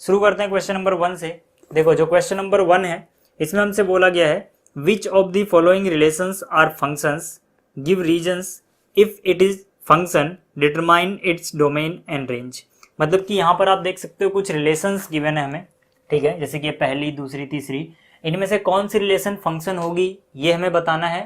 शुरू करते हैं क्वेश्चन नंबर 1 से। देखो जो क्वेश्चन नंबर 1 है इसमें हमसे बोला गया है which of the following relations are functions give reasons if it is function determine its domain and range. मतलब कि यहाँ पर आप देख सकते हो कुछ रिलेशंस गिवन है हमें, ठीक है, जैसे कि पहली, दूसरी, तीसरी, इनमें से कौन सी रिलेशन फंक्शन होगी ये हमें बताना है,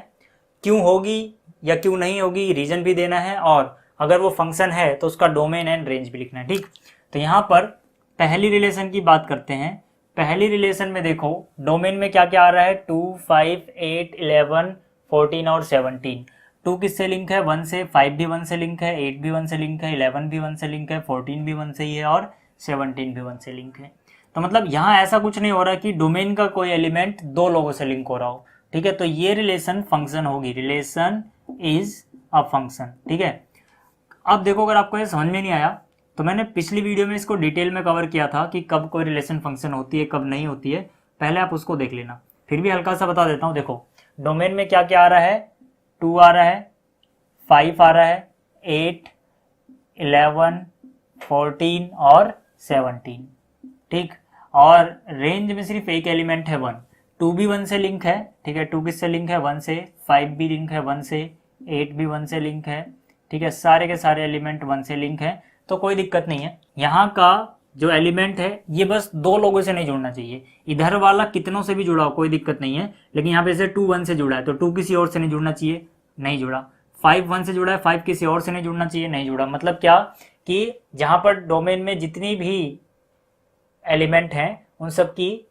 क्यों होगी या क्यों नहीं होगी रीजन भी देना है, और अगर वो फंक्शन है तो उसका डोमेन एंड रेंज भी लिखना है। ठीक, तो यहाँ पर पहली रिलेशन की बात करते हैं। पहली रिलेशन में देखो डोमेन में क्या क्या आ रहा है, 2, 5, 8, 11, 14 और 17। 2 किससे लिंक है, 1 से, 5 भी 1 से लिंक है, 8 भी 1 से लिंक है, 11 भी 1 से लिंक है, 14 भी 1 से ही है और 17 भी 1 से लिंक है। तो मतलब यहाँ ऐसा कुछ नहीं हो रहा कि डोमेन का कोई एलिमेंट दो लोगों से लिंक हो रहा हो। ठीक है, तो ये रिलेशन फंक्शन होगी, रिलेशन इज अ फंक्शन। ठीक है, अब देखो अगर आपको ये समझ में नहीं आया तो मैंने पिछली वीडियो में इसको डिटेल में कवर किया था कि कब कोई रिलेशन फंक्शन होती है कब नहीं होती है, पहले आप उसको देख लेना। फिर भी हल्का सा बता देता हूँ। देखो डोमेन में क्या क्या आ रहा है, 2 आ रहा है, 5 आ रहा है, 8, 11, 14 और 17। ठीक, और रेंज में सिर्फ एक एलिमेंट है 1। 2 भी 1 से लिंक है, ठीक है, 2 किससे लिंक है, 1 से, 5 भी लिंक है 1 से, 8 भी 1 से लिंक है। ठीक है, सारे के सारे एलिमेंट 1 से लिंक है, तो कोई दिक्कत नहीं है। यहाँ का जो एलिमेंट है ये बस दो लोगों से नहीं जुड़ना चाहिए, इधर वाला कितनों से भी जुड़ा हो कोई दिक्कत नहीं है, लेकिन यहाँ पे से 2 1 से जुड़ा है तो 2 किसी और से नहीं जुड़ना चाहिए, नहीं जुड़ा। 5 1 से जुड़ा है, 5 किसी और से नहीं जुड़ना चाहिए, नहीं जुड़ा। मतलब क्या कि जहाँ पर डोमेन में जितनी भी एलिमेंट हैं उन सब की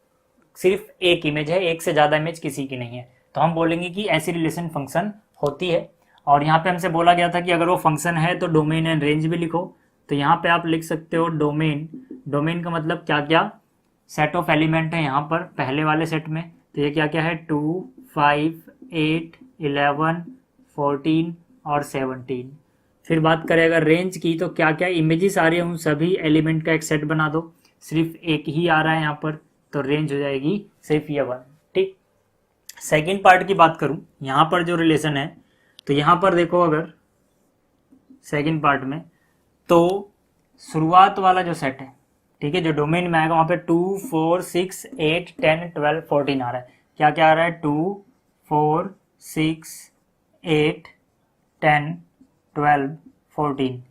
सिर्फ एक इमेज है, एक से ज़्यादा इमेज किसी की नहीं है, तो हम बोलेंगे कि ऐसी रिलेशन फंक्शन होती है। और यहाँ पे हमसे बोला गया था कि अगर वो फंक्शन है तो डोमेन एंड रेंज भी लिखो, तो यहाँ पे आप लिख सकते हो डोमेन। डोमेन का मतलब क्या क्या सेट ऑफ एलिमेंट है यहाँ पर पहले वाले सेट में, तो ये क्या क्या है, 2, 5, 8, 11, 14 और 17। फिर बात करें अगर रेंज की तो क्या क्या इमेजेस आ रही है उन सभी एलिमेंट का एक सेट बना दो, सिर्फ एक ही आ रहा है यहाँ पर तो रेंज हो जाएगी सिर्फ ये 1। ठीक, सेकेंड पार्ट की बात करूँ यहाँ पर जो रिलेशन है तो यहाँ पर देखो अगर सेकेंड पार्ट में तो शुरुआत वाला जो सेट है, ठीक है, जो डोमेन में आएगा वहाँ पे 2, 4, 6, 8, 10, 12, 14 आ रहा है। क्या क्या आ रहा है, 2, 4, 6, 8, 10, 12, 14।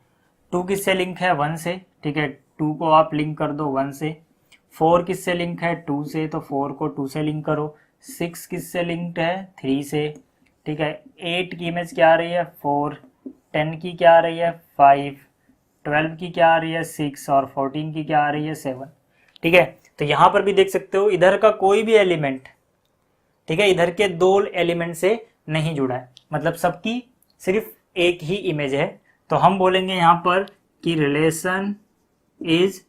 2 किससे लिंक है, 1 से, ठीक है, 2 को आप लिंक कर दो 1 से। 4 किससे लिंक है, 2 से, तो 4 को 2 से लिंक करो। 6 किससे लिंक्ड है, 3 से, ठीक है। 8 की इमेज क्या आ रही है, 4, 10 की क्या आ रही है, 5, 12 की क्या आ रही है, 6 और 14 की क्या आ रही है, 7। ठीक है, तो यहाँ पर भी देख सकते हो इधर का कोई भी एलिमेंट, ठीक है, इधर के दो एलिमेंट से नहीं जुड़ा है, मतलब सबकी सिर्फ एक ही इमेज है। तो हम बोलेंगे यहाँ पर कि रिलेशन इज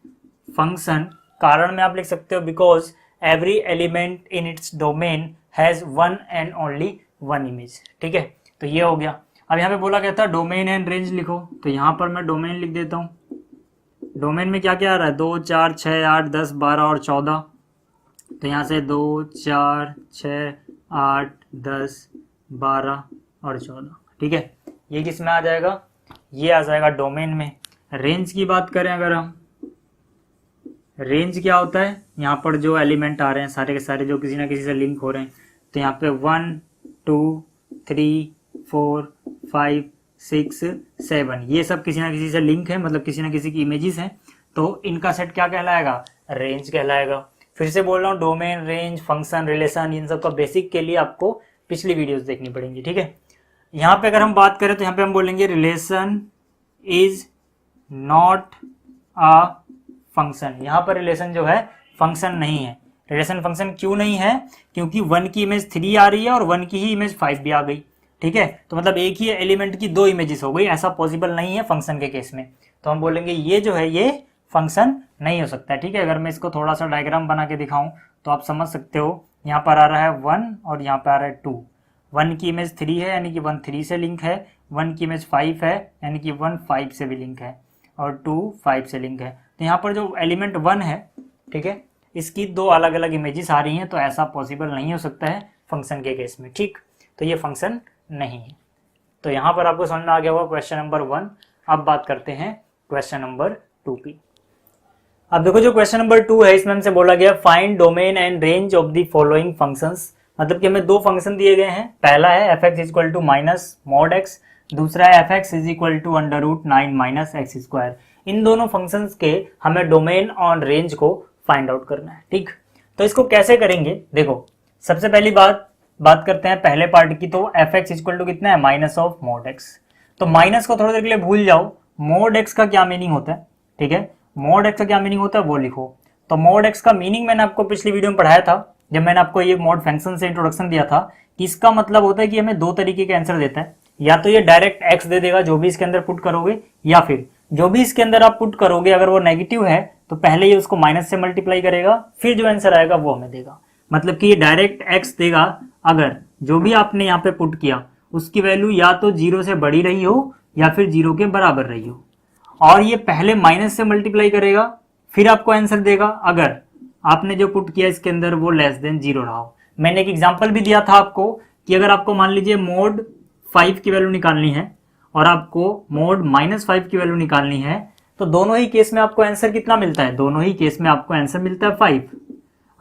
फंक्शन, कारण में आप लिख सकते हो because every element in its domain has one and only one image. ठीक है, तो ये हो गया। अब यहाँ पे बोला गया था डोमेन एंड रेंज लिखो, तो यहाँ पर मैं डोमेन लिख देता हूँ। डोमेन में क्या क्या आ रहा है, 2, 4, 6, 8, 10, 12 और 14। तो यहाँ से 2, 4, 6, 8, 10, 12 और 14। ठीक है, ये किस में आ जाएगा, ये आ जाएगा डोमेन में। रेंज की बात करें अगर हम, रेंज क्या होता है, यहाँ पर जो एलिमेंट आ रहे हैं सारे के सारे जो किसी ना किसी से लिंक हो रहे हैं, तो यहाँ पे 1, 2, 3, 4, 5, 6, 7 ये सब किसी ना किसी से लिंक है, मतलब किसी ना किसी की इमेजेस हैं, तो इनका सेट क्या कहलाएगा, रेंज कहलाएगा। फिर से बोल रहा हूँ डोमेन, रेंज, फंक्शन, रिलेशन, इन सब का बेसिक के लिए आपको पिछली वीडियोस देखनी पड़ेंगी। ठीक है, यहाँ पे अगर हम बात करें तो यहाँ पे हम बोलेंगे relation is not a function. यहाँ पर रिलेशन जो है फंक्शन नहीं है। रिलेशन फंक्शन क्यों नहीं है, क्योंकि 1 की इमेज 3 आ रही है और 1 की ही इमेज 5 भी आ गई। ठीक है, तो मतलब एक ही एलिमेंट की 2 इमेजेस हो गई, ऐसा पॉसिबल नहीं है फंक्शन के केस में, तो हम बोलेंगे ये जो है ये फंक्शन नहीं हो सकता है। ठीक है, अगर मैं इसको थोड़ा सा डायग्राम बना के दिखाऊं तो आप समझ सकते हो। यहाँ पर आ रहा है 1 और यहाँ पर आ रहा है 2। 1 की इमेज 3 है यानी कि 1 3 से लिंक है, 1 की इमेज 5 है यानी कि 1 5 से भी लिंक है, और 2 5 से लिंक है। तो यहाँ पर जो एलिमेंट 1 है, ठीक है, इसकी 2 अलग अलग इमेजेस आ रही हैं, तो ऐसा पॉसिबल नहीं हो सकता है फंक्शन के केस में। ठीक, तो ये फंक्शन नहीं है। तो यहाँ पर आपको समझ में आ गया होगा क्वेश्चन नंबर 1। अब बात करते हैं क्वेश्चन नंबर 2 की। अब देखो जो क्वेश्चन नंबर 2 है इसमें हमसे बोला गया find domain and range of the following functions. मतलब कि हमें दो फंक्शन दिए गए हैं, पहला है f(x) equal to minus mod x, दूसरा है f(x) is equal to under root 9 minus x square. इन दोनों फंक्शंस के हमें डोमेन और रेंज को फाइंड आउट करना है। ठीक, तो इसको कैसे करेंगे, देखो सबसे पहली बात करते हैं पहले पार्ट की। तो f(x) इक्वल टू कितना है, माइनस ऑफ मॉड x। तो माइनस को थोड़ी देर के लिए भूल जाओ, मॉड x का क्या मीनिंग होता है, ठीक है, मॉड x का क्या मीनिंग होता है वो लिखो। तो मॉड x का मीनिंग मैंने आपको पिछली वीडियो में पढ़ाया था, जब मैंने आपको ये मॉड फंक्शन से इंट्रोडक्शन दिया था, कि इसका मतलब होता है कि हमें दो तरीके के आंसर देता है, या तो ये डायरेक्ट x दे देगा जो भी इसके अंदर पुट करोगे, या फिर जो भी इसके अंदर आप पुट करोगे अगर वो नेगेटिव है तो पहले ये उसको माइनस से मल्टीप्लाई करेगा, फिर जो आंसर आएगा वो हमें देगा। मतलब कि ये डायरेक्ट x देगा अगर जो भी आपने यहाँ पे पुट किया उसकी वैल्यू या तो 0 से बड़ी रही हो या फिर 0 के बराबर रही हो, और ये पहले माइनस से मल्टीप्लाई करेगा फिर आपको आंसर देगा अगर आपने जो पुट किया इसके अंदर वो लेस देन 0 रहा हो। मैंने एक एग्जांपल भी दिया था आपको कि अगर आपको मान लीजिए मोड 5 की वैल्यू निकालनी है और आपको मोड -5 की वैल्यू निकालनी है, तो दोनों ही केस में आपको आंसर कितना मिलता है, दोनों ही केस में आपको आंसर मिलता है 5।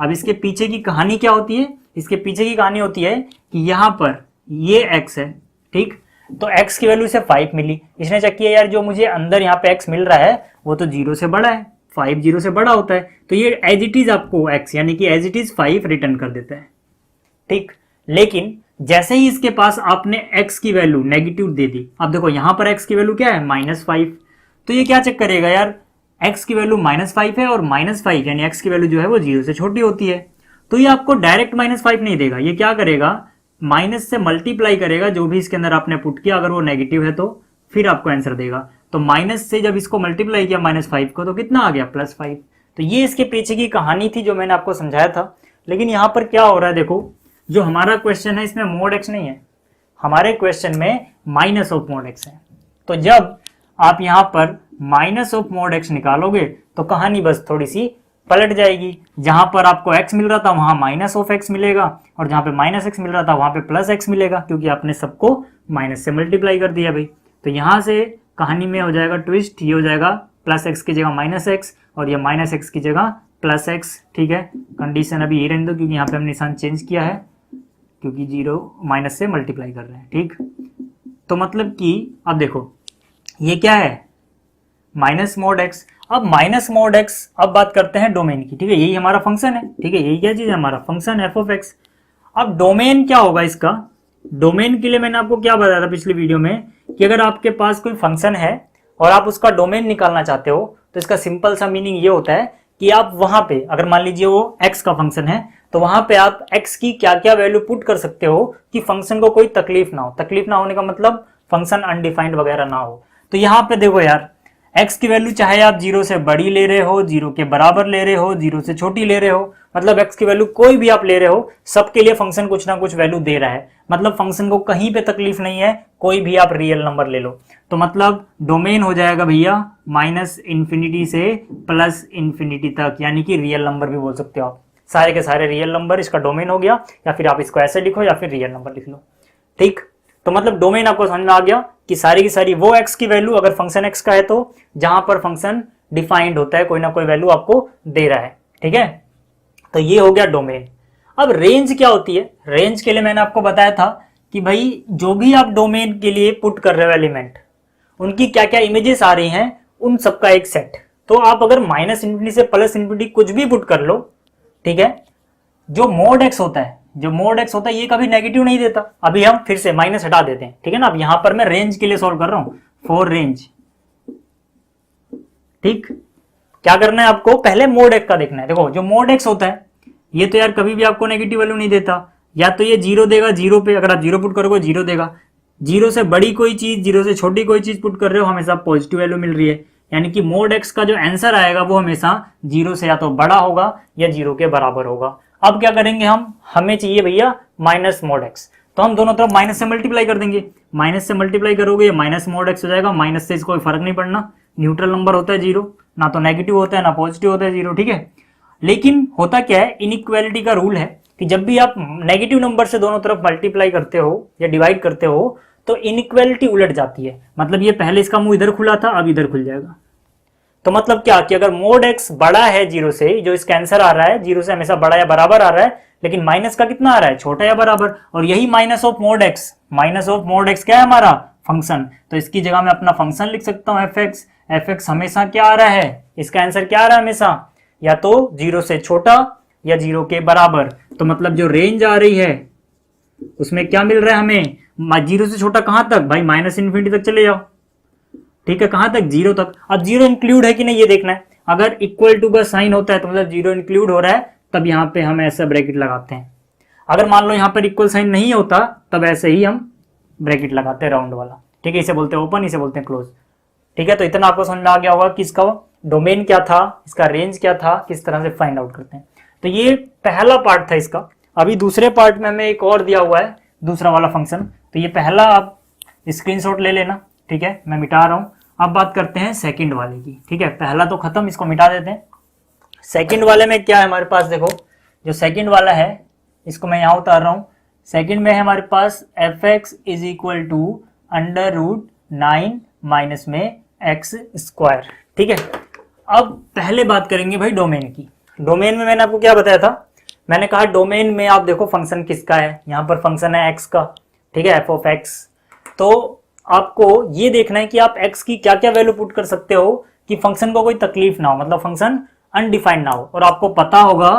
अब इसके पीछे की कहानी क्या होती है, इसके पीछे की कहानी होती है कि यहाँ पर ये x है, ठीक, तो x की वैल्यू से 5 मिली, इसने चेक किया यार जो मुझे अंदर यहाँ पे x मिल रहा है वो तो 0 से बड़ा है, 5 0 से बड़ा होता है, तो ये एज इट इज आपको x यानी कि एज इट इज 5 रिटर्न कर देता है। ठीक, लेकिन जैसे ही इसके पास आपने x की वैल्यू नेगेटिव दे दी, अब देखो यहाँ पर x की वैल्यू क्या है, -5, तो ये क्या चेक करेगा यार x की वैल्यू -5 है और -5 यानी x की वैल्यू जो है वो 0 से छोटी होती है, तो ये आपको डायरेक्ट -5 नहीं देगा, ये क्या करेगा माइनस से मल्टीप्लाई करेगा जो भी इसके अंदर आपने पुट किया, अगर वो नेगेटिव है तो फिर आपको आंसर देगा। तो माइनस से जब इसको मल्टीप्लाई किया -5 को तो कितना आ गया, +5। तो ये इसके पीछे की कहानी थी जो मैंने आपको समझाया था। लेकिन यहाँ पर क्या हो रहा है, देखो जो हमारा क्वेश्चन है इसमें मोड x नहीं है, हमारे क्वेश्चन में माइनस ऑफ मोड x है। तो जब आप यहाँ पर माइनस ऑफ मोड x निकालोगे तो कहानी बस थोड़ी सी पलट जाएगी, जहां पर आपको x मिल रहा था वहां माइनस ऑफ x मिलेगा, और जहां पे माइनस x मिल रहा था वहां पे प्लस x मिलेगा, क्योंकि आपने सबको माइनस से मल्टीप्लाई कर दिया भाई। तो यहां से कहानी में हो जाएगा ट्विस्ट, ये हो जाएगा +x की जगह -x और ये -x की जगह +x। ठीक है, कंडीशन अभी ये रहने दो क्योंकि यहाँ पे हमने निशान चेंज किया है, क्योंकि 0 माइनस से मल्टीप्लाई कर रहे हैं। ठीक, तो मतलब कि अब देखो ये क्या है, माइनस मोड x। अब माइनस मोड x, अब बात करते हैं डोमेन की। ठीक है, यही हमारा फंक्शन है, ठीक है, यही क्या चीज है, हमारा फंक्शन f(x). अब डोमेन क्या होगा इसका, डोमेन के लिए मैंने आपको क्या बताया था पिछली वीडियो में कि अगर आपके पास कोई फंक्शन है और आप उसका डोमेन निकालना चाहते हो तो इसका सिंपल सा मीनिंग ये होता है कि आप वहां पे अगर मान लीजिए वो x का फंक्शन है तो वहां पे आप x की क्या क्या वैल्यू पुट कर सकते हो कि फंक्शन को कोई तकलीफ ना हो। तकलीफ ना होने का मतलब फंक्शन अनडिफाइंड वगैरह ना हो। तो यहाँ पे देखो यार x की वैल्यू चाहे आप 0 से बड़ी ले रहे हो, 0 के बराबर ले रहे हो, 0 से छोटी ले रहे हो, मतलब x की वैल्यू कोई भी आप ले रहे हो, सबके लिए फंक्शन कुछ ना कुछ वैल्यू दे रहा है। मतलब फंक्शन को कहीं पे तकलीफ नहीं है, कोई भी आप रियल नंबर ले लो। तो मतलब डोमेन हो जाएगा भैया -∞ से +∞ तक, यानी कि रियल नंबर भी बोल सकते हो आप, सारे के सारे रियल नंबर इसका डोमेन हो गया, या फिर आप इसको ऐसे लिखो या फिर रियल नंबर लिख लो। ठीक, तो मतलब डोमेन आपको समझ में आ गया कि सारी की सारी वो x की वैल्यू अगर फंक्शन x का है तो जहां पर फंक्शन डिफाइंड होता है, कोई ना कोई वैल्यू आपको दे रहा है। ठीक है, तो ये हो गया डोमेन। अब रेंज क्या होती है, रेंज के लिए मैंने आपको बताया था कि भाई जो भी आप डोमेन के लिए पुट कर रहे हो एलिमेंट, उनकी क्या क्या इमेजेस आ रही हैं उन सबका एक सेट। तो आप अगर -∞ से +∞ कुछ भी पुट कर लो, ठीक है, जो मोड x होता है, जो मोड x होता है ये कभी नेगेटिव नहीं देता। अभी हम फिर से माइनस हटा देते हैं, ठीक है ना। अब यहां पर मैं रेंज के लिए सॉल्व कर रहा हूं, फॉर रेंज। ठीक, क्या करना है आपको, पहले मोड x का देखना है। देखो जो मोड x होता है ये तो यार कभी भी आपको नेगेटिव वैल्यू नहीं देता, या तो ये 0 देगा, 0 पे अगर आप 0 पुट करोगे 0 देगा, 0 से बड़ी कोई चीज, 0 से छोटी कोई चीज पुट कर रहे हो हमेशा पॉजिटिव वैल्यू मिल रही है, यानी कि मोड x का जो आंसर आएगा वो हमेशा 0 से या तो बड़ा होगा या 0 के बराबर होगा। अब क्या करेंगे हम, हमें चाहिए भैया माइनस मोड x, तो हम दोनों तरफ माइनस से मल्टीप्लाई कर देंगे। माइनस से मल्टीप्लाई करोगे माइनस मोड x हो जाएगा, माइनस से इसको कोई फर्क नहीं पड़ना, न्यूट्रल नंबर होता है 0, ना तो नेगेटिव होता है ना पॉजिटिव होता है 0। ठीक है, लेकिन होता क्या है, इनइक्वालिटी का रूल है कि जब भी आप नेगेटिव नंबर से दोनों तरफ मल्टीप्लाई करते हो या डिवाइड करते हो तो इनइक्वालिटी उलट जाती है। मतलब ये पहले इसका मुंह इधर खुला था, अब इधर खुल जाएगा। तो मतलब क्या कि अगर मोड एक्स बड़ा है जीरो से, जो इसका आंसर आ रहा है जीरो से हमेशा बड़ा या बराबर आ रहा है, लेकिन माइनस का कितना आ रहा है, छोटा या बराबर, और यही minus of mode x, minus of mode x क्या है हमारा, फंक्शन। तो इसकी जगह मैं अपना फंक्शन लिख सकता हूं एफ एक्स। एफ एक्स हमेशा क्या आ रहा है, इसका आंसर क्या आ रहा है हमेशा, या तो जीरो से छोटा या जीरो के बराबर। तो मतलब जो रेंज आ रही है उसमें क्या मिल रहा है हमें, जीरो से छोटा कहां तक भाई, माइनस इन्फिनिटी तक चले जाओ, ठीक है, कहां तक, जीरो तक। अब जीरो इंक्लूड है कि नहीं ये देखना है, अगर इक्वल टू का साइन होता है तो मतलब जीरो इंक्लूड हो रहा है, तब यहां पे हम ऐसा ब्रैकेट लगाते हैं। अगर मान लो यहां पर इक्वल साइन नहीं होता तब ऐसे ही हम ब्रैकेट लगाते हैं राउंड वाला, ठीक है, इसे बोलते हैं ओपन, इसे बोलते हैं क्लोज, ठीक है। तो इतना आपको समझ में आ गया होगा कि इसका डोमेन क्या था, इसका रेंज क्या था, किस तरह से फाइंड आउट करते हैं। तो ये पहला पार्ट था इसका। अभी दूसरे पार्ट में हमें एक और दिया हुआ है, दूसरा वाला फंक्शन। तो ये पहला आप स्क्रीनशॉट ले लेना, ठीक है, मैं मिटा रहा हूं। अब बात करते हैं सेकंड वाले की, ठीक है, पहला तो खत्म, इसको मिटा देते हैं। सेकंड वाले में क्या है हमारे पास, देखो जो सेकंड वाला है इसको मैं यहां उतार रहा हूं। सेकंड में है हमारे पास f x is equal to under root 9 minus में एक्स स्क्वायर, ठीक है। अब पहले बात करेंगे भाई डोमेन की। डोमेन में मैंने आपको क्या बताया था, मैंने कहा डोमेन में आप देखो फंक्शन किसका है, यहां पर फंक्शन है एक्स का, ठीक है, एफ ऑफ एक्स। तो आपको ये देखना है कि आप x की क्या क्या वैल्यू पुट कर सकते हो कि फंक्शन को कोई तकलीफ ना हो, मतलब फंक्शन अनडिफाइंड ना हो। और आपको पता होगा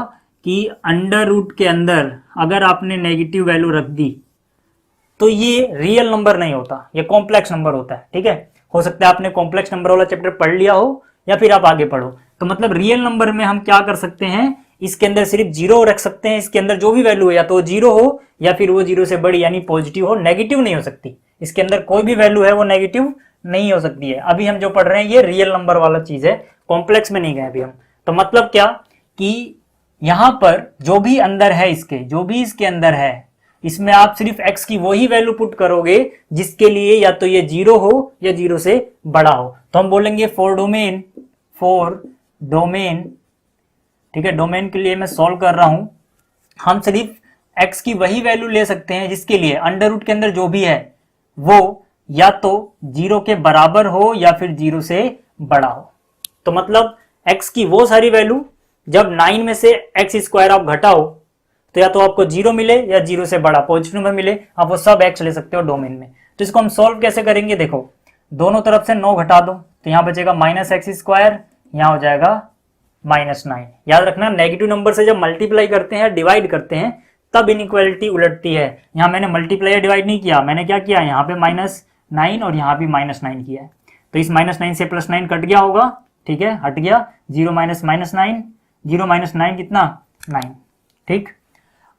कि अंडर रूट के अंदर अगर आपने नेगेटिव वैल्यू रख दी तो ये रियल नंबर नहीं होता, ये कॉम्प्लेक्स नंबर होता है, ठीक है। हो सकता है आपने कॉम्प्लेक्स नंबर वाला चैप्टर पढ़ लिया हो या फिर आप आगे पढ़ो। तो मतलब रियल नंबर में हम क्या कर सकते हैं, इसके अंदर सिर्फ जीरो रख सकते हैं, इसके अंदर जो भी वैल्यू है या तो जीरो हो या फिर वो जीरो से बड़ी यानी पॉजिटिव हो, नेगेटिव नहीं हो सकती। इसके अंदर कोई भी वैल्यू है वो नेगेटिव नहीं हो सकती है। अभी हम जो पढ़ रहे हैं ये रियल नंबर वाला चीज है, कॉम्प्लेक्स में नहीं गए अभी हम। तो मतलब क्या कि यहां पर जो भी अंदर है इसके, जो भी इसके अंदर है, इसमें आप सिर्फ x की वही वैल्यू पुट करोगे जिसके लिए या तो ये जीरो हो या जीरो से बड़ा हो। तो हम बोलेंगे फॉर डोमेन, ठीक है, डोमेन के लिए मैं सॉल्व कर रहा हूं, हम सिर्फ x की वही वैल्यू ले सकते हैं जिसके लिए अंडर रूट के अंदर जो भी है वो या तो जीरो के बराबर हो या फिर जीरो से बड़ा हो। तो मतलब x की वो सारी वैल्यू जब 9 में से एक्स स्क्वायर आप घटाओ तो या तो आपको जीरो मिले या जीरो से बड़ा पॉजिटिव नंबर मिले, आप वो सब x ले सकते हो डोमेन में। तो इसको हम सॉल्व कैसे करेंगे, देखो दोनों तरफ से 9 घटा दो तो यहां बचेगा माइनस एक्स स्क्वायर, यहां हो जाएगा -9। याद रखना नेगेटिव नंबर से जब मल्टीप्लाई करते हैं डिवाइड करते हैं तब इनइक्वालिटी उलटती है। यहां मैंने मल्टीप्लाई या डिवाइड नहीं किया, मैंने क्या किया, यहाँ पे -9 और यहाँ भी -9 किया है। तो इस -9 से +9 कट गया होगा, ठीक है, हट गया, 0 माइनस -9, 0 माइनस 9 कितना 9, ठीक।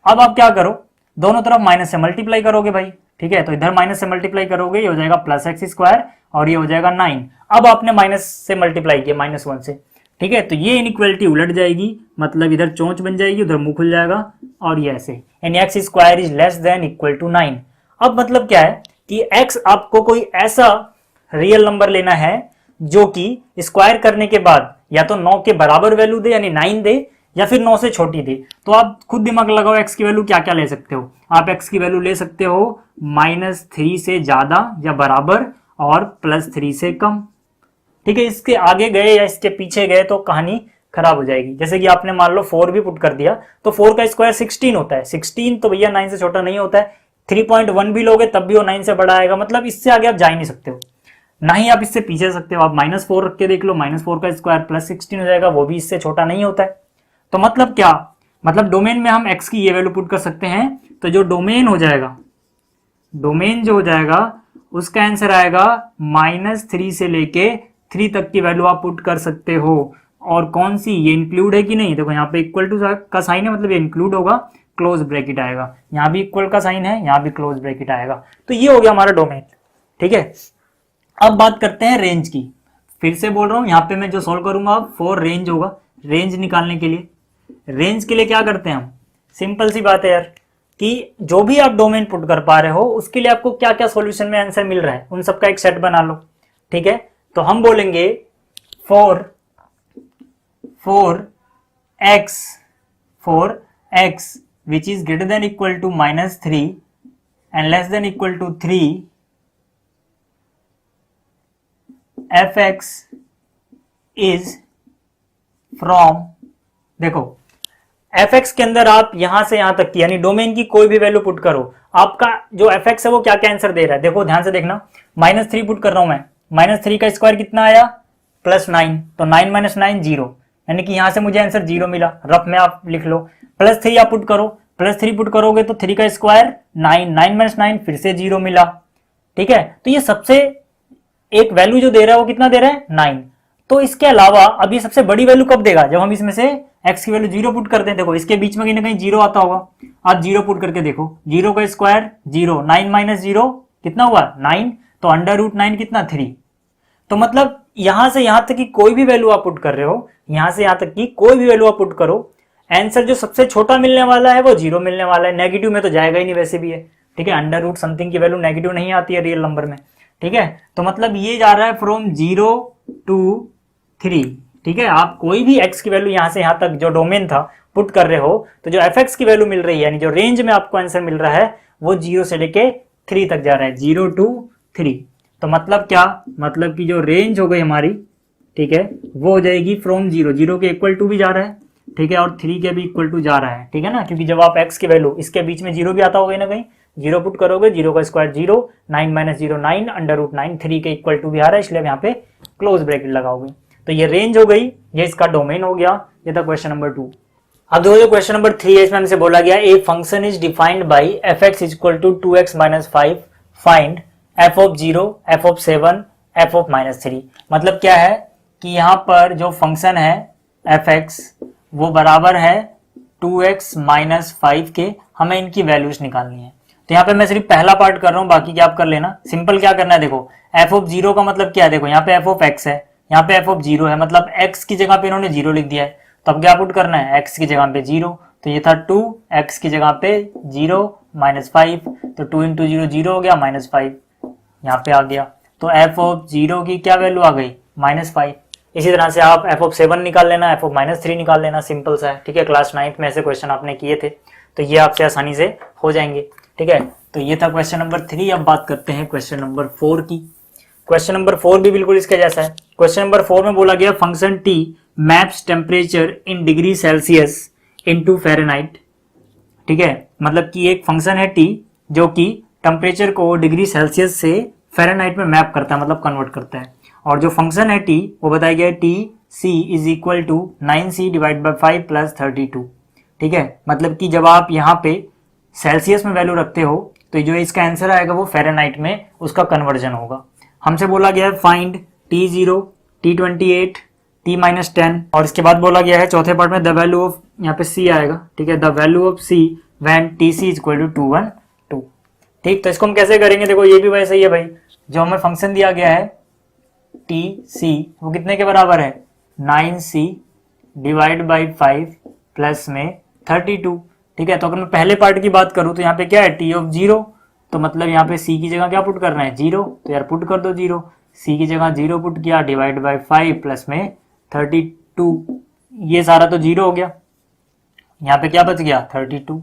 अब आप क्या करो, दोनों तरफ माइनस से मल्टीप्लाई करोगे भाई, ठीक है। तो इधर माइनस से मल्टीप्लाई करोगे, ये हो जाएगा +x² और ये हो जाएगा 9। अब आपने माइनस से मल्टीप्लाई किया -1 से, ठीक है। तो ये इनइक्वालिटी उलट जाएगी, मतलब इधर चोंच बन जाएगी, उधर मुंह खुल जाएगा और ये ऐसे, यानी x² is less than equal to 9। अब मतलब क्या है कि x आपको कोई ऐसा रियल नंबर लेना है जो कि स्क्वायर करने के बाद या तो 9 के बराबर वैल्यू दे यानी 9 दे या फिर 9 से छोटी दे। तो आप खुद दिमाग लगाओ x की वैल्यू क्या क्या ले सकते हो। आप x की वैल्यू ले सकते हो -3 से ज्यादा या बराबर और +3 से कम, ठीक है। इसके आगे गए या इसके पीछे गए तो कहानी खराब हो जाएगी। जैसे कि आपने मान लो 4 भी पुट कर दिया तो 4 का स्क्वायर 16 होता है, 16 तो भैया 9 से छोटा नहीं होता है। 3.1 भी लोगे तब भी वो 9 से बड़ा आएगा, मतलब इससे आगे आप जा ही नहीं सकते हो, ना ही आप इससे पीछे सकते हो। आप -4 रख के देख लो, -4 का स्क्वायर +16 हो जाएगा, वो भी इससे छोटा नहीं होता है। तो मतलब क्या, मतलब डोमेन में हम x की ये वैल्यू पुट कर सकते हैं, तो जो डोमेन हो जाएगा, डोमेन जो हो जाएगा उसका आंसर आएगा -3 से लेके 3 तक की वैल्यू आप पुट कर सकते हो। और कौन सी, ये इंक्लूड है कि नहीं, देखो यहाँ पे इक्वल टू का साइन है, मतलब ये इंक्लूड होगा, क्लोज ब्रैकेट आएगा, यहाँ भी इक्वल का साइन है, यहाँ भी क्लोज ब्रैकेट आएगा। तो ये हो गया हमारा डोमेन, ठीक है। अब बात करते हैं रेंज की। फिर से बोल रहा हूं, यहाँ पे मैं जो सॉल्व करूंगा फॉर रेंज होगा। रेंज निकालने के लिए, रेंज के लिए क्या करते हैं हम, सिंपल सी बात है यार कि जो भी आप डोमेन पुट कर पा रहे हो उसके लिए आपको क्या क्या सॉल्यूशन में आंसर मिल रहा है उन सबका एक सेट बना लो, ठीक है। तो हम बोलेंगे for x which is greater than equal to -3 and less than equal to 3, fx is from, देखो fx के अंदर आप यहां से यहां तक की यानी डोमेन की कोई भी वैल्यू पुट करो, आपका जो fx है वो क्या क्या आंसर दे रहा है, देखो ध्यान से देखना, -3 पुट कर रहा हूं मैं, -3 का स्क्वायर कितना आया +9, तो 9 - 9 0, यानी कि यहां से मुझे आंसर 0 मिला, रफ में आप लिख लो। +3 आप पुट करो, +3 पुट करोगे तो 3 का स्क्वायर 9, 9 - 9 फिर से 0 मिला, ठीक है। तो ये सबसे एक वैल्यू जो दे रहा है वो कितना दे रहा है 9। तो इसके अलावा अब ये सबसे बड़ी वैल्यू कब देगा, जब हम इसमें से x की वैल्यू 0 पुट करते हैं, देखो इसके बीच में कहीं ना कहीं 0 आता होगा, आप 0 पुट करके देखो, 0 का स्क्वायर 0, 9 - 0 कितना हुआ 9, तो √9 कितना 3। तो मतलब यहां से यहां तक की कोई भी वैल्यू आप पुट कर रहे हो, यहां से यहां तक की कोई भी वैल्यू आप पुट करो, आंसर जो सबसे छोटा मिलने वाला है वो 0 मिलने वाला है, नेगेटिव में तो जाएगा ही नहीं वैसे भी है, ठीक है, अंडर रूट समथिंग की वैल्यू नेगेटिव नहीं आती है रियल नंबर में, ठीक है। तो मतलब ये जा रहा है फ्रॉम 0 to 3, ठीक है। आप कोई भी x की वैल्यू यहां से यहां तक जो डोमेन था पुट कर रहे हो, तो जो fx की वैल्यू मिल रही है यानी जो रेंज में आपको आंसर मिल रहा है वो 0 से लेके 3 तक जा रहा है, 0 to 3। तो मतलब क्या, मतलब कि जो रेंज हो गई हमारी, ठीक है, वो हो जाएगी फ्रॉम 0, 0 के इक्वल टू भी जा रहा है, ठीक है, और 3 के भी इक्वल टू जा रहा है, ठीक है ना, क्योंकि जब आप x की वैल्यू इसके बीच में 0 भी आता होगा ना कहीं, 0 पुट करोगे, 0 का स्क्वायर 0, 9 - 0 9, √9, 3 के इक्वल टू भी आ रहा है, इसलिए यहाँ पे क्लोज ब्रैकेट लगाओगे। तो ये रेंज हो गई, ये इसका डोमेन हो गया, ये था क्वेश्चन नंबर 2। अब देखो जो क्वेश्चन नंबर 3 है, इसमें हमसे बोला गया a function is defined by fx equal to 2x - 5, find f of 0, f of 7, f of -3। मतलब क्या है कि यहाँ पर जो फंक्शन है fx वो बराबर है 2x - 5 के, हमें इनकी वैल्यूज निकालनी है। तो यहाँ पे मैं सिर्फ पहला पार्ट कर रहा हूँ, बाकी क्या आप कर लेना, सिंपल क्या करना है, देखो f of 0 का मतलब क्या है, देखो यहाँ पे f of x है, यहाँ पे f of 0 है, मतलब x की जगह पे इन्होंने 0 लिख दिया है, तो अब क्या पुट करना है, x की जगह पे 0, तो ये था 2, x की जगह पे 0 -5, तो 2 × 0 0 हो गया, -5 यहाँ पे आ गया, तो f of 0 की क्या वैल्यू आ गई -5। इसी तरह से आप f of 7 निकाल लेना, f of -3 निकाल लेना, सिंपल सा है, ठीक है, क्लास 9th में ऐसे क्वेश्चन आपने किए थे, तो ये आपसे आसानी से हो जाएंगे, ठीक है। तो ये था क्वेश्चन नंबर 3। अब बात करते हैं क्वेश्चन नंबर 4 की। क्वेश्चन नंबर 4 भी बिल्कुल इसके जैसा है। क्वेश्चन नंबर 4 में बोला गया function t maps temperature in degree Celsius into Fahrenheit, ठीक है, मतलब कि एक फंक्शन है t जो कि टेम्परेचर को डिग्री सेल्सियस से फ़ारेनहाइट में मैप करता है, मतलब कन्वर्ट करता है, और जो फंक्शन है t वो बताया गया है Tc is equal to 9c divide by 5 plus 32, ठीक है। मतलब कि जब आप यहाँ पे सेल्सियस में वैल्यू रखते हो तो जो इसका आंसर आएगा वो फ़ारेनहाइट में उसका कन्वर्जन होगा। हमसे बोला गया है फाइंड T0, T28, T-10, और इसके बाद बोला गया है चौथे पार्ट में द वैल्यू ऑफ, यहाँ पे C आएगा, ठीक है, the value of C when Tc is equal to 212, ठीक। तो इसको हम कैसे करेंगे, देखो ये भी वैसे ही है भाई, जो हमें फंक्शन दिया गया है Tc वो कितने के बराबर है 9c डिवाइड बाई 5 प्लस में 32, ठीक है। तो अगर मैं पहले पार्ट की बात करूं तो यहाँ पे क्या है T of 0, तो मतलब यहाँ पे C की जगह क्या पुट करना है 0, तो यार पुट कर दो 0, C की जगह 0 पुट किया डिवाइड बाई 5 प्लस में 32, ये सारा तो 0 हो गया, यहाँ पे क्या बच गया 32,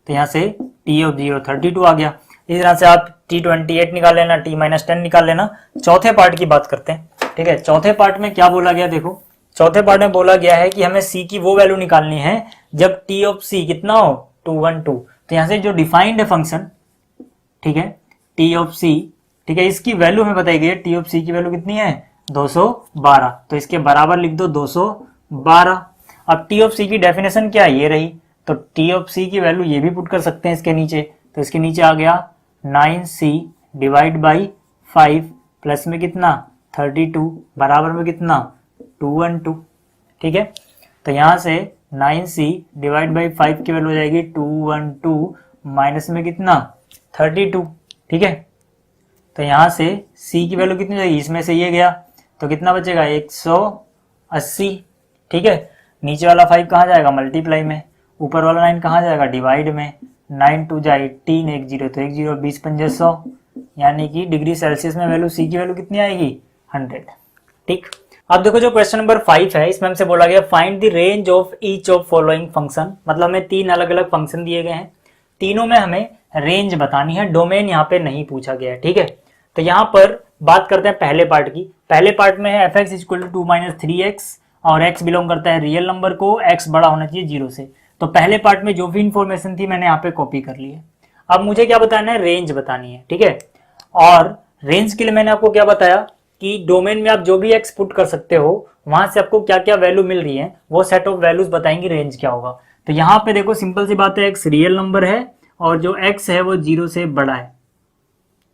तो यहाँ से T of 0 32 आ गया। इस तरह से आप T28 निकाल लेना, T-10 निकाल लेना। चौथे पार्ट की बात करते हैं, ठीक है। चौथे पार्ट में क्या बोला गया, देखो चौथे पार्ट में बोला गया है कि हमें C की वो वैल्यू निकालनी है जब T of C कितना हो 212, तो यहाँ से जो डिफाइंड है फंक्शन, ठीक है, T of C, ठीक है, इसकी वैल्यू हमें बताई गई है, T of C की वैल्यू कितनी है 212, तो इसके बराबर लिख दो 212। अब T of C की डेफिनेशन क्या है, ये रही, तो T of C की वैल्यू ये भी पुट कर सकते हैं इसके नीचे, तो इसके नीचे आ गया 9c डिवाइड बाई 5 प्लस में कितना 32 बराबर में कितना 212, ठीक है। तो यहाँ से 9c डिवाइड बाई 5 की वैल्यू हो जाएगी 212 माइनस में कितना 32, ठीक है। तो यहाँ से c की वैल्यू कितनी जाएगी, इसमें से ये गया तो कितना बचेगा 180, ठीक है। नीचे वाला 5 कहाँ जाएगा मल्टीप्लाई में, ऊपर वाला 9 कहाँ जाएगा डिवाइड में, 9 2 जाए 18, 1 0 तो 1 0, 20 5 100, यानी कि डिग्री सेल्सियस में वैल्यू c की वैल्यू कितनी आएगी 100, ठीक। अब देखो जो क्वेश्चन नंबर 5 है, इसमें हमसे बोला गया find the range of each of following function, मतलब हमें 3 अलग अलग फंक्शन दिए गए हैं, तीनों में हमें रेंज बतानी है, डोमेन यहाँ पे नहीं पूछा गया है, ठीक है। तो यहाँ पर बात करते हैं पहले पार्ट की। पहले पार्ट में है f x equal to 2 minus 3x और x बिलोंग करता है रियल नंबर को, x बड़ा होना चाहिए 0 से। तो पहले पार्ट में जो भी इंफॉर्मेशन थी मैंने यहाँ पे कॉपी कर ली है। अब मुझे क्या बताना है, रेंज बतानी है, ठीक है। और रेंज के लिए मैंने आपको क्या बताया कि डोमेन में आप जो भी x पुट कर सकते हो वहां से आपको क्या क्या वैल्यू मिल रही है, वो सेट ऑफ वैल्यूज बताएंगे रेंज क्या होगा। तो यहाँ पे देखो सिंपल सी बात है, x रियल नंबर है और जो x है वो 0 से बड़ा है,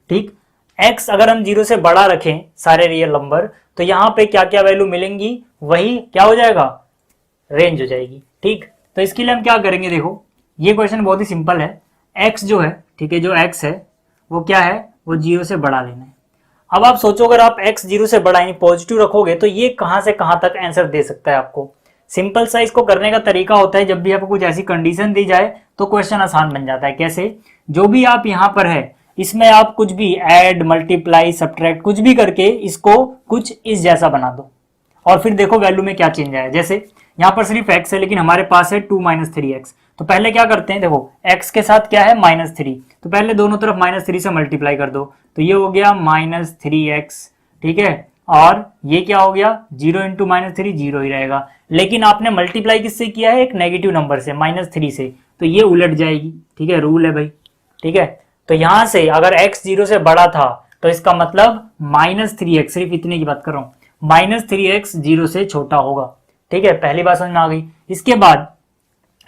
ठीक। x अगर हम 0 से बड़ा रखें सारे रियल नंबर, तो यहाँ पे क्या क्या वैल्यू मिलेंगी, वही क्या हो जाएगा, रेंज हो जाएगी, ठीक। तो इसके लिए हम क्या करेंगे, देखो ये क्वेश्चन बहुत ही सिंपल है। x जो है, ठीक है, जो x है वो क्या है, वो 0 से बड़ा लेना है। अब आप सोचो अगर आप x 0 से बड़ा यानी पॉजिटिव रखोगे तो ये कहां से कहां तक आंसर दे सकता है आपको। सिंपल सा इसको करने का तरीका होता है, जब भी आपको कुछ ऐसी कंडीशन दी जाए तो क्वेश्चन आसान बन जाता है। कैसे, जो भी आप यहाँ पर है इसमें आप कुछ भी ऐड, मल्टीप्लाई, सब्ट्रैक्ट कुछ भी करके इसको कुछ इस जैसा बना दो और फिर देखो वैल्यू में क्या चेंज आया। जैसे यहाँ पर सिर्फ x है लेकिन हमारे पास है 2 माइनस 3x, तो पहले क्या करते हैं, देखो x के साथ क्या है -3, तो पहले दोनों तरफ -3 से मल्टीप्लाई कर दो, तो ये हो गया -3x, ठीक है। और ये क्या हो गया, 0 इंटू -3 0 ही रहेगा, लेकिन आपने मल्टीप्लाई किससे किया है, एक नेगेटिव नंबर से -3 से, तो ये उलट जाएगी, ठीक है, रूल है भाई, ठीक है। तो यहां से अगर x 0 से बड़ा था तो इसका मतलब -3x, सिर्फ इतने की बात कर रहा हूं, -3x 0 से छोटा होगा, ठीक है। पहली बात समझ में आ गई। इसके बाद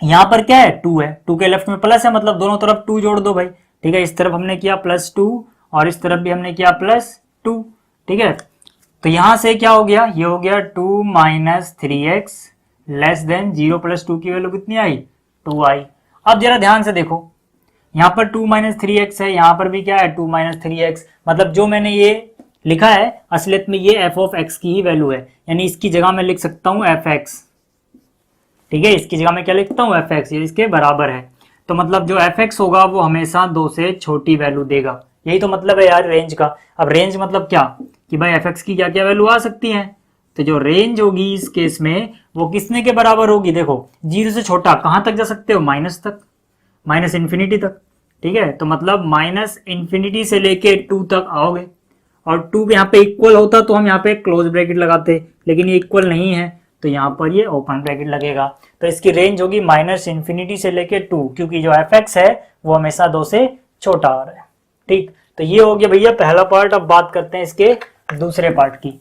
यहां पर क्या है, 2 है, 2 के लेफ्ट में प्लस है, मतलब दोनों तरफ 2 जोड़ दो भाई, ठीक है। इस तरफ हमने किया +2 और इस तरफ भी हमने किया +2, ठीक है। तो यहां से क्या हो गया, ये हो गया 2 माइनस 3x लेस देन 0 + 2 की वैल्यू कितनी आई, 2 आई। अब जरा ध्यान से देखो, यहाँ पर 2 माइनस 3x है, यहाँ पर भी क्या है 2 माइनस 3x, मतलब जो मैंने ये लिखा है असलियत में ये f ऑफ x की ही वैल्यू है, यानी इसकी जगह मैं लिख सकता हूँ fx, ठीक है। इसकी जगह मैं क्या लिखता हूँ, fx, ये इसके बराबर है। तो मतलब जो fx होगा वो हमेशा 2 से छोटी वैल्यू देगा, यही तो मतलब है यार रेंज का। अब रेंज मतलब क्या, कि भाई fx की क्या क्या वैल्यू आ सकती है, तो जो रेंज होगी इस केस में वो किसने के बराबर होगी, देखो 0 से छोटा कहां तक जा सकते हो, माइनस तक, माइनस इन्फिनिटी तक, ठीक है। तो मतलब -∞ से लेके 2 तक आओगे, और 2 यहाँ पे इक्वल होता तो हम यहाँ पे क्लोज ब्रैकेट लगाते, लेकिन ये इक्वल नहीं है तो यहाँ पर ये ओपन ब्रैकेट लगेगा। तो इसकी रेंज होगी -∞ से लेके 2, क्योंकि जो fx है वो हमेशा 2 से छोटा आ रहा है, ठीक। तो ये हो गया भैया पहला पार्ट। अब बात करते हैं इसके दूसरे पार्ट की,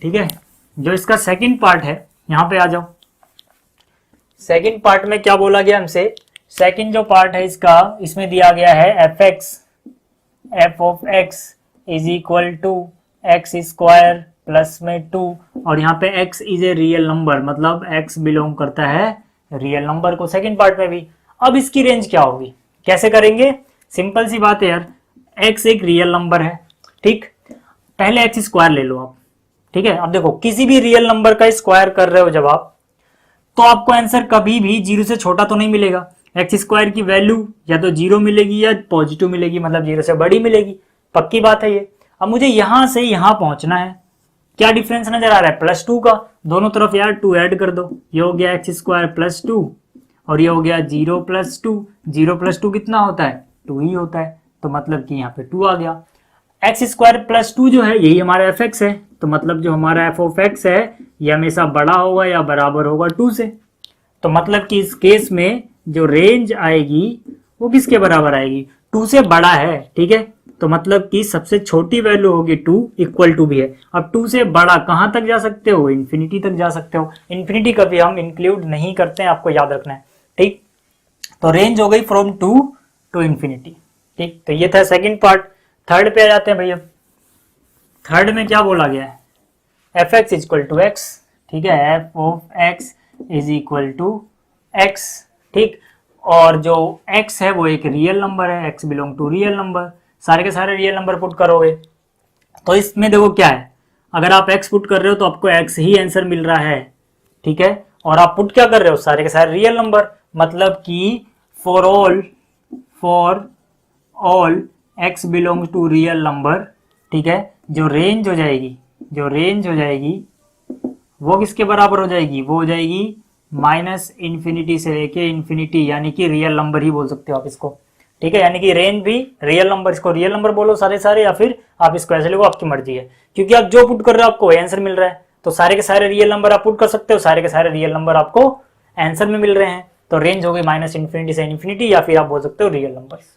ठीक है। जो इसका सेकंड पार्ट है, यहाँ पे आ जाओ। सेकंड पार्ट में क्या बोला गया हमसे, सेकंड जो पार्ट है इसका, इसमें दिया गया है f of x is equal to x square plus में 2, और यहाँ पे x is a real number, मतलब x बिलोंग करता है रियल नंबर को, सेकंड पार्ट में भी। अब इसकी रेंज क्या होगी, कैसे करेंगे, सिंपल सी बात है यार, x एक रियल नंबर है, ठीक। पहले x स्क्वायर ले लो आप, ठीक है। अब देखो किसी भी रियल नंबर का स्क्वायर कर रहे हो जब आप, तो आपको आंसर कभी भी 0 से छोटा तो नहीं मिलेगा। एक्स स्क्वायर की वैल्यू या तो 0 मिलेगी या पॉजिटिव मिलेगी, मतलब 0 से बड़ी मिलेगी, पक्की बात है ये। अब मुझे यहां से यहां पहुंचना है, क्या डिफरेंस नजर आ रहा है, +2 का, दोनों तरफ यार 2 ऐड कर दो, ये हो गया एक्स स्क्वायर प्लस 2 और ये हो गया 0 + 2, 0 + 2 कितना होता है, 2 ही होता है, तो मतलब कि यहाँ पे 2 आ गया। एक्स स्क्वायर प्लस 2 जो है यही हमारा fx है, तो मतलब जो हमारा f ऑफ x है ये हमेशा बड़ा होगा या बराबर होगा 2 से। तो मतलब कि इस केस में जो रेंज आएगी वो किसके बराबर आएगी, 2 से बड़ा है, ठीक है। तो मतलब कि सबसे छोटी वैल्यू होगी 2, इक्वल टू भी है। अब 2 से बड़ा कहां तक जा सकते हो, इन्फिनिटी तक जा सकते हो। इन्फिनिटी कभी हम इंक्लूड नहीं करते हैं, आपको याद रखना है, ठीक। तो रेंज हो गई फ्रॉम 2 टू इन्फिनिटी, ठीक। तो ये था सेकंड पार्ट। थर्ड पे आ जाते हैं भैया। थर्ड में क्या बोला गया है, f x is equal to x, ठीक है, f of x is equal to x, ठीक। और जो x है वो एक रियल नंबर है, x belong to real number, सारे के सारे रियल नंबर पुट करोगे तो इसमें देखो क्या है, अगर आप x पुट कर रहे हो तो आपको x ही आंसर मिल रहा है, ठीक है। और आप पुट क्या कर रहे हो, सारे के सारे रियल नंबर, मतलब कि for all x belong to real number, ठीक है। जो रेंज हो जाएगी वो किसके बराबर हो जाएगी, वो हो जाएगी -∞ से लेके इन्फिनिटी, यानी कि रियल नंबर ही बोल सकते हो आप इसको, ठीक है, यानी कि रेंज भी रियल नंबर, इसको रियल नंबर बोलो सारे या फिर आप इसको ऐसे लिखो, आपकी मर्जी है, क्योंकि आप जो पुट कर रहे हो आपको वही आंसर मिल रहा है। तो सारे के सारे रियल नंबर आप पुट कर सकते हो, सारे के सारे रियल नंबर आपको आंसर में मिल रहे हैं। तो रेंज हो गई -∞ से इन्फिनिटी, या फिर आप बोल सकते हो रियल नंबर्स।